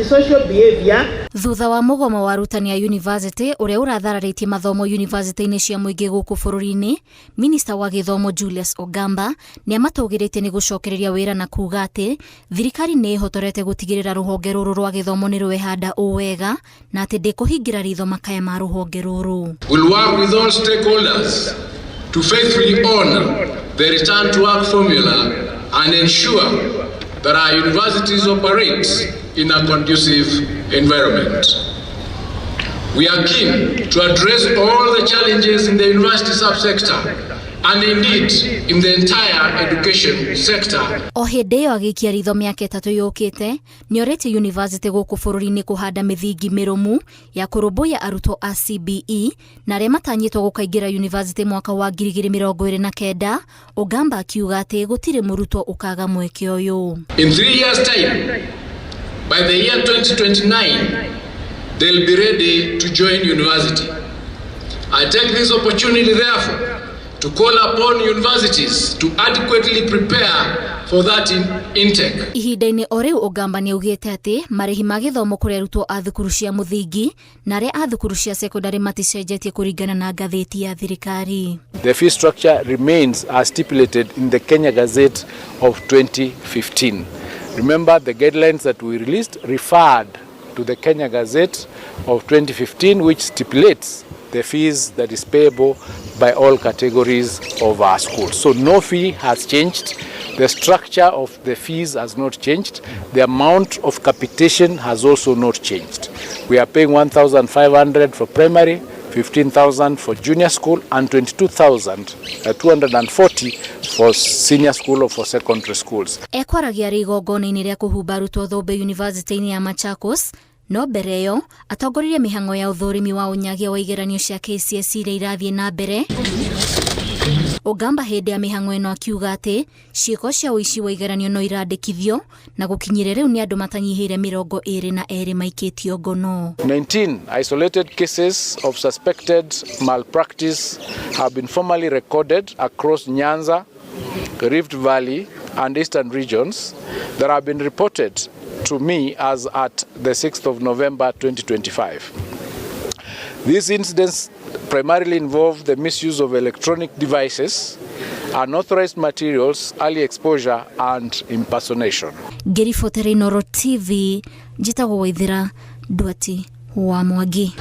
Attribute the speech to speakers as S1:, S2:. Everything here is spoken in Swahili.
S1: antisocial behavior.
S2: Thutha wa mũgomo wa arutani a university ũrĩa ũrathararĩtie mathomo university-inĩ cia mũingĩ gũkũ bũrũri-inĩ, Mĩnĩsta wa gĩthomo Mĩgos Ogamba nĩamatũgĩrĩtie nĩ gũcokereria wĩra na kuga atĩ thirikari nĩ ĩhotorete gũtigĩrĩra rũhonge rũrũ rwa gĩthomo nĩ rwehanda wega na atĩ ndĩkũhingĩra ritho makaya ma rũhonge rũrũ.
S3: We'll work with all stakeholders to faithfully honor the return to work formula and ensure that our universities operate in a conducive environment. We are keen to address all the challenges in the university subsector and indeed in the entire education sector.
S2: O hĩndĩ ĩyo agĩikia ritho mĩaka ĩtatũ yũkĩte, nĩorĩtie university gũkũ bũrũri-inĩ kũhanda mĩthingi mĩrũmu ya kũrũmbũiya arutwo a CBE na arĩa matanyĩtwo gũkaingĩra university mwaka wa 2029. Ogamba akiuga atĩ gũtirĩ mũrutwo ũkaga mweke ũyũ.
S3: In 3 years time, by the year 2029, they'll be ready to join university. I take this opportunity therefore to call upon universities to adequately prepare for that intake.
S2: Ihinda-inĩ o rĩu Ogamba nĩaugĩte atĩ marĩhi ma gĩthomo kũrĩ arutwo a thukuru cia mũthingi na arĩa a thukuru cia secondary maticenjetie kũringana na ngathĩti ya thirikari.
S4: The fee structure remains as stipulated in the Kenya Gazette of 2015. Remember, the guidelines that we released referred to the Kenya Gazette of 2015, which stipulates the fees that is payable by all categories of our schools. So no fee has changed. The structure of the fees has not changed. The amount of capitation has also not changed. We are paying 1,500 for primary, 15,000 for junior school, and 22,240 for senior school or for secondary schools.
S2: Ekwaragia igongona-inĩ rĩa kũhumba arutwo thũmbĩ university-inĩ ya Machakos, no mbere ĩyo atongoririe mĩhang'o ya ũthũrimi wa ũnyagia wa igeranio cia KCSE iria irathiĩ na mbere. Ogamba hĩndĩ ya mĩhang'o ĩno akiuga atĩ ciĩko cia ũici wa igeranio no irandĩkithio na gũkinyĩria rĩu nĩ andũ matanyihĩire 22 maikĩtio ngono.
S4: 19 isolated cases of suspected malpractice have been formally recorded across Nyanza, Rift Valley and Eastern regions that have been reported to me as at the 6th of November 2025. These incidents primarily involve the misuse of electronic devices, unauthorized materials, early exposure and impersonation.
S2: Ngĩribotera Inooro TV, njĩtagwo Waithĩra Ndwati wa Mwangi.